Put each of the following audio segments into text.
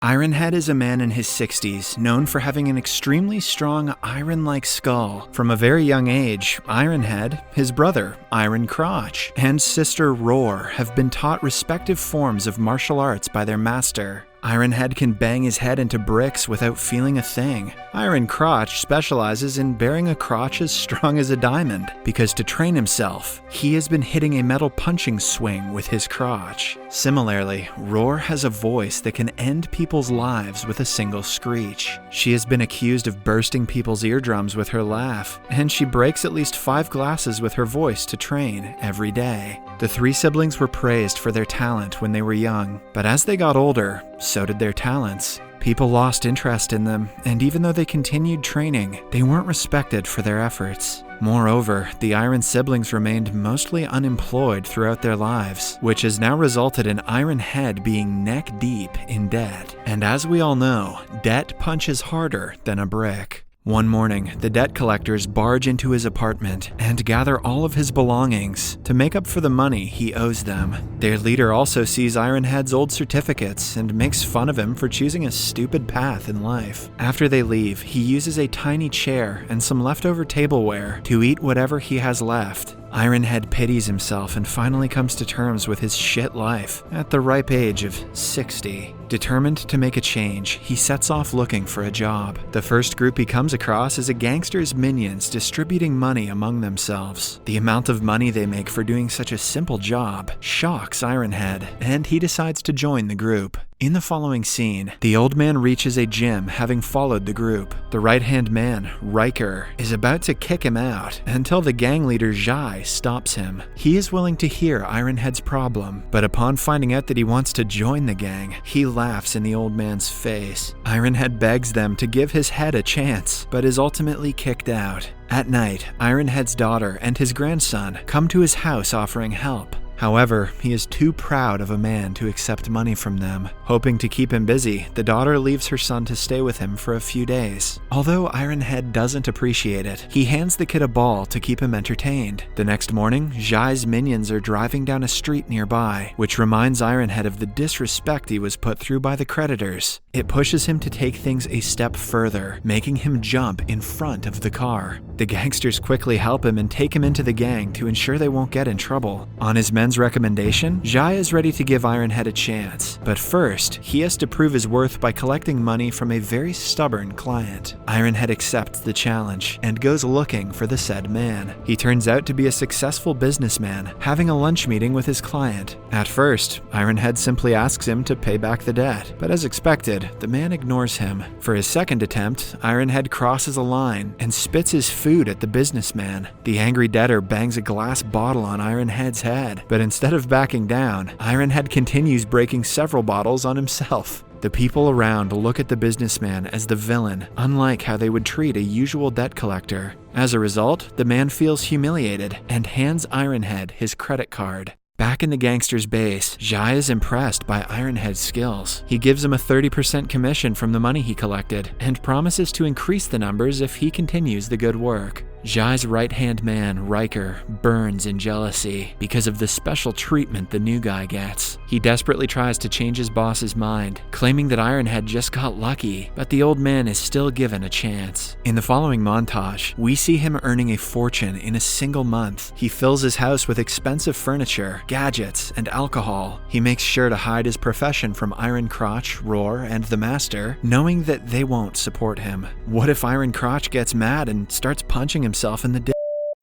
Ironhead is a man in his 60s, known for having an extremely strong iron-like skull. From a very young age, Ironhead, his brother, Iron Crotch, and sister Roar have been taught respective forms of martial arts by their master. Ironhead can bang his head into bricks without feeling a thing. Iron Crotch specializes in bearing a crotch as strong as a diamond, because to train himself, he has been hitting a metal punching swing with his crotch. Similarly, Roar has a voice that can end people's lives with a single screech. She has been accused of bursting people's eardrums with her laugh, and she breaks at least 5 glasses with her voice to train every day. The 3 siblings were praised for their talent when they were young, but as they got older, so did their talents. People lost interest in them, and even though they continued training, they weren't respected for their efforts. Moreover, the Iron siblings remained mostly unemployed throughout their lives, which has now resulted in Ironhead being neck-deep in debt. And as we all know, debt punches harder than a brick. One morning, the debt collectors barge into his apartment and gather all of his belongings to make up for the money he owes them. Their leader also sees Ironhead's old certificates and makes fun of him for choosing a stupid path in life. After they leave, he uses a tiny chair and some leftover tableware to eat whatever he has left. Ironhead pities himself and finally comes to terms with his shit life at the ripe age of 60. Determined to make a change, he sets off looking for a job. The first group he comes across is a gangster's minions distributing money among themselves. The amount of money they make for doing such a simple job shocks Ironhead, and he decides to join the group. In the following scene, the old man reaches a gym having followed the group. The right-hand man, Riker, is about to kick him out until the gang leader Jai stops him. He is willing to hear Ironhead's problem, but upon finding out that he wants to join the gang, he laughs in the old man's face. Ironhead begs them to give his head a chance, but is ultimately kicked out. At night, Ironhead's daughter and his grandson come to his house offering help. However, he is too proud of a man to accept money from them. Hoping to keep him busy, the daughter leaves her son to stay with him for a few days. Although Ironhead doesn't appreciate it, he hands the kid a ball to keep him entertained. The next morning, Jai's minions are driving down a street nearby, which reminds Ironhead of the disrespect he was put through by the creditors. It pushes him to take things a step further, making him jump in front of the car. The gangsters quickly help him and take him into the gang to ensure they won't get in trouble. On his men's recommendation, Jai is ready to give Ironhead a chance, but first, he has to prove his worth by collecting money from a very stubborn client. Ironhead accepts the challenge and goes looking for the said man. He turns out to be a successful businessman, having a lunch meeting with his client. At first, Ironhead simply asks him to pay back the debt, but as expected, the man ignores him. For his second attempt, Ironhead crosses a line and spits his food at the businessman. The angry debtor bangs a glass bottle on Ironhead's head, but instead of backing down, Ironhead continues breaking several bottles on himself. The people around look at the businessman as the villain, unlike how they would treat a usual debt collector. As a result, the man feels humiliated and hands Ironhead his credit card. Back in the gangster's base, Jai is impressed by Ironhead's skills. He gives him a 30% commission from the money he collected and promises to increase the numbers if he continues the good work. Jai's right-hand man, Riker, burns in jealousy because of the special treatment the new guy gets. He desperately tries to change his boss's mind, claiming that Ironhead just got lucky, but the old man is still given a chance. In the following montage, we see him earning a fortune in a single month. He fills his house with expensive furniture, gadgets, and alcohol. He makes sure to hide his profession from Iron Crotch, Roar, and the Master, knowing that they won't support him. What if Iron Crotch gets mad and starts punching himself in the dick?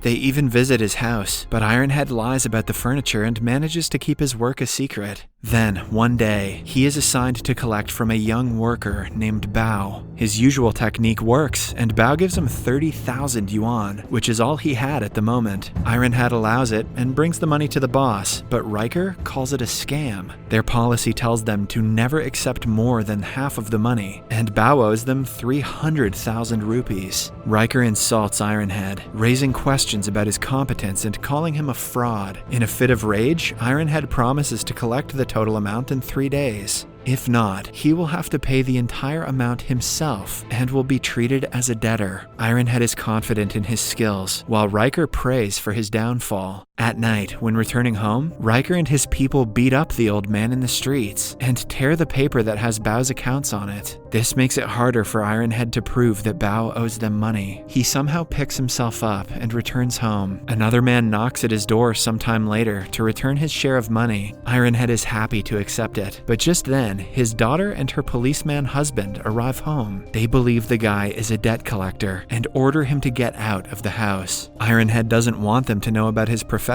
They even visit his house, but Ironhead lies about the furniture and manages to keep his work a secret. Then, one day, he is assigned to collect from a young worker named Bao. His usual technique works, and Bao gives him 30,000 yuan, which is all he had at the moment. Ironhead allows it and brings the money to the boss, but Riker calls it a scam. Their policy tells them to never accept more than half of the money, and Bao owes them 300,000 rupees. Riker insults Ironhead, raising questions about his competence and calling him a fraud. In a fit of rage, Ironhead promises to collect the total amount in 3 days. If not, he will have to pay the entire amount himself and will be treated as a debtor. Ironhead is confident in his skills, while Riker prays for his downfall. At night, when returning home, Riker and his people beat up the old man in the streets and tear the paper that has Bao's accounts on it. This makes it harder for Ironhead to prove that Bao owes them money. He somehow picks himself up and returns home. Another man knocks at his door sometime later to return his share of money. Ironhead is happy to accept it, but just then, his daughter and her policeman husband arrive home. They believe the guy is a debt collector and order him to get out of the house. Ironhead doesn't want them to know about his profession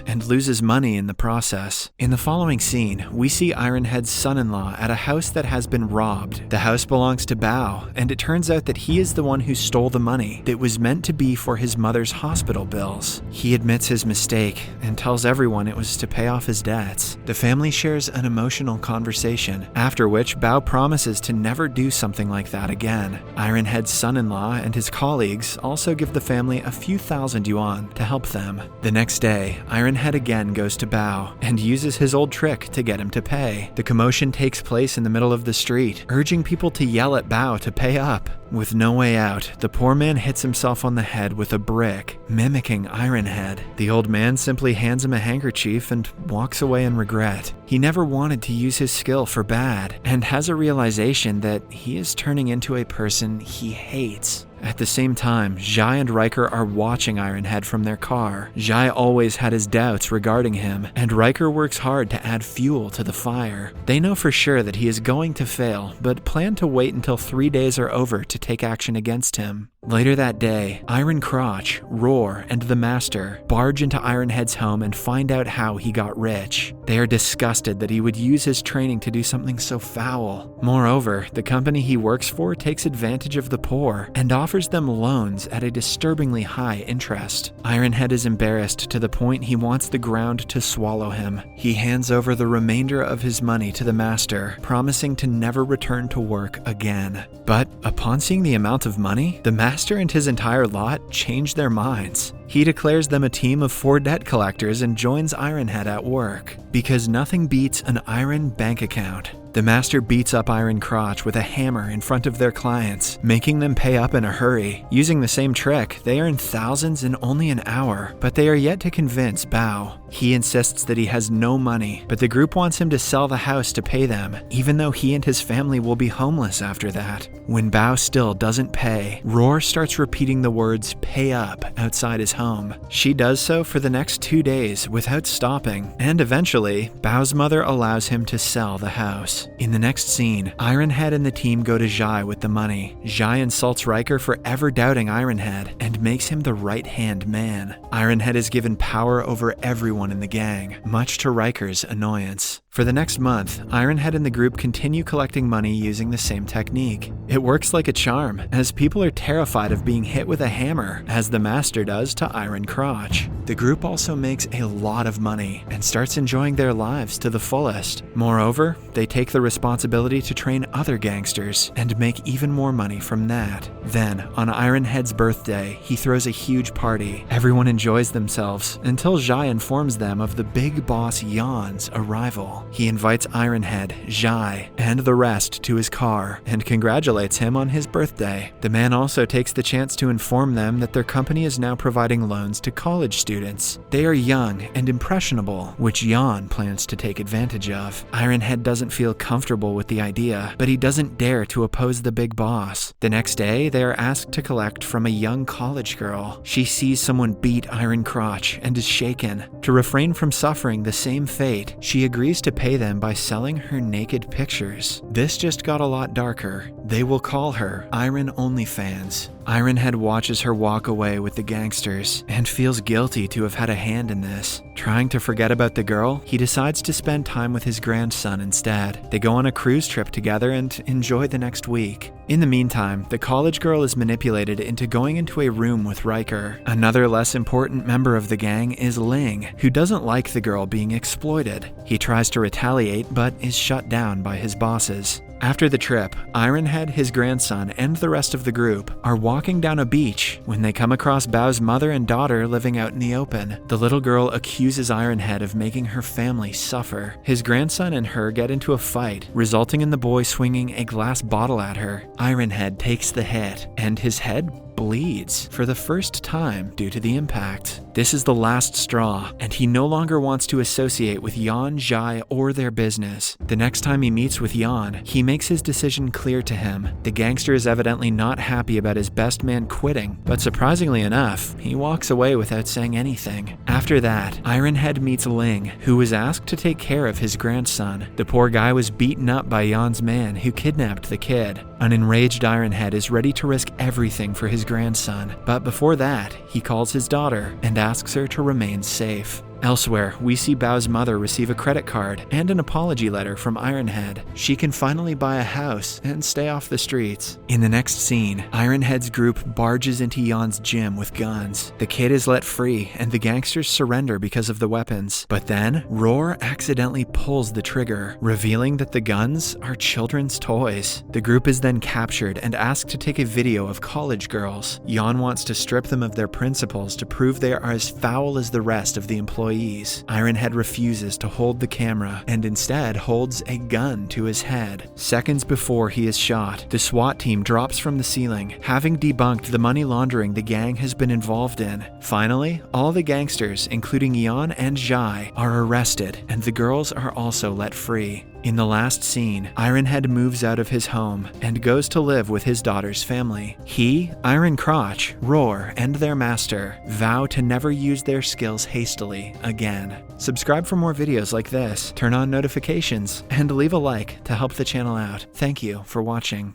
and loses money in the process. In the following scene, we see Ironhead's son-in-law at a house that has been robbed. The house belongs to Bao, and it turns out that he is the one who stole the money that was meant to be for his mother's hospital bills. He admits his mistake and tells everyone it was to pay off his debts. The family shares an emotional conversation, after which Bao promises to never do something like that again. Ironhead's son-in-law and his colleagues also give the family a few thousand yuan to help them. The next day, Ironhead again goes to Bao and uses his old trick to get him to pay. The commotion takes place in the middle of the street, urging people to yell at Bao to pay up. With no way out, the poor man hits himself on the head with a brick, mimicking Ironhead. The old man simply hands him a handkerchief and walks away in regret. He never wanted to use his skill for bad, and has a realization that he is turning into a person he hates. At the same time, Zhai and Riker are watching Ironhead from their car. Zhai always had his doubts regarding him, and Riker works hard to add fuel to the fire. They know for sure that he is going to fail, but plan to wait until 3 days are over to take action against him. Later that day, Iron Crotch, Roar, and the Master barge into Ironhead's home and find out how he got rich. They are disgusted that he would use his training to do something so foul. Moreover, the company he works for takes advantage of the poor and offers them loans at a disturbingly high interest. Ironhead is embarrassed to the point he wants the ground to swallow him. He hands over the remainder of his money to the Master, promising to never return to work again. But upon seeing the amount of money, the Master and his entire lot change their minds. He declares them a team of 4 debt collectors and joins Ironhead at work, because nothing beats an iron bank account. The Master beats up Iron Crotch with a hammer in front of their clients, making them pay up in a hurry. Using the same trick, they earn thousands in only an hour, but they are yet to convince Bao. He insists that he has no money, but the group wants him to sell the house to pay them, even though he and his family will be homeless after that. When Bao still doesn't pay, Roar starts repeating the words "pay up" outside his home. She does so for the next 2 days without stopping, and eventually, Bao's mother allows him to sell the house. In the next scene, Ironhead and the team go to Zhai with the money. Zhai insults Riker for ever doubting Ironhead and makes him the right-hand man. Ironhead is given power over everyone in the gang, much to Riker's annoyance. For the next month, Ironhead and the group continue collecting money using the same technique. It works like a charm, as people are terrified of being hit with a hammer, as the Master does to Iron Crotch. The group also makes a lot of money and starts enjoying their lives to the fullest. Moreover, they take the responsibility to train other gangsters and make even more money from that. Then, on Ironhead's birthday, he throws a huge party. Everyone enjoys themselves until Zhai informs them of the big boss Yan's arrival. He invites Ironhead, Zhai, and the rest to his car and congratulates him on his birthday. The man also takes the chance to inform them that their company is now providing loans to college students. They are young and impressionable, which Yan plans to take advantage of. Ironhead doesn't feel comfortable with the idea, but he doesn't dare to oppose the big boss. The next day, they are asked to collect from a young college girl. She sees someone beat Iron Crotch and is shaken. To refrain from suffering the same fate, she agrees to pay them by selling her naked pictures. This just got a lot darker. They will call her Iron OnlyFans. Ironhead watches her walk away with the gangsters and feels guilty to have had a hand in this. Trying to forget about the girl, he decides to spend time with his grandson instead. They go on a cruise trip together and enjoy the next week. In the meantime, the college girl is manipulated into going into a room with Riker. Another less important member of the gang is Ling, who doesn't like the girl being exploited. He tries to retaliate, but is shut down by his bosses. After the trip, Ironhead, his grandson, and the rest of the group are walking down a beach when they come across Bao's mother and daughter living out in the open. The little girl accuses Ironhead of making her family suffer. His grandson and her get into a fight, resulting in the boy swinging a glass bottle at her. Ironhead takes the hit, and his head bleeds for the first time due to the impact. This is the last straw, and he no longer wants to associate with Jan, Jai, or their business. The next time he meets with Jan, he makes his decision clear to him. The gangster is evidently not happy about his best man quitting, but surprisingly enough, he walks away without saying anything. After that, Ironhead meets Ling, who was asked to take care of his grandson. The poor guy was beaten up by Jan's man who kidnapped the kid. An enraged Ironhead is ready to risk everything for his grandson, but before that, he calls his daughter and asks her to remain safe. Elsewhere, we see Bao's mother receive a credit card and an apology letter from Ironhead. She can finally buy a house and stay off the streets. In the next scene, Ironhead's group barges into Jan's gym with guns. The kid is let free and the gangsters surrender because of the weapons. But then, Roar accidentally pulls the trigger, revealing that the guns are children's toys. The group is then captured and asked to take a video of college girls. Jan wants to strip them of their principles to prove they are as foul as the rest of the employees. Ironhead refuses to hold the camera and instead holds a gun to his head. Seconds before he is shot, the SWAT team drops from the ceiling, having debunked the money laundering the gang has been involved in. Finally, all the gangsters, including Jan and Jai, are arrested, and the girls are also let free. In the last scene, Ironhead moves out of his home and goes to live with his daughter's family. He, Iron Crotch, Roar, and their master vow to never use their skills hastily again. Subscribe for more videos like this, turn on notifications, and leave a like to help the channel out. Thank you for watching.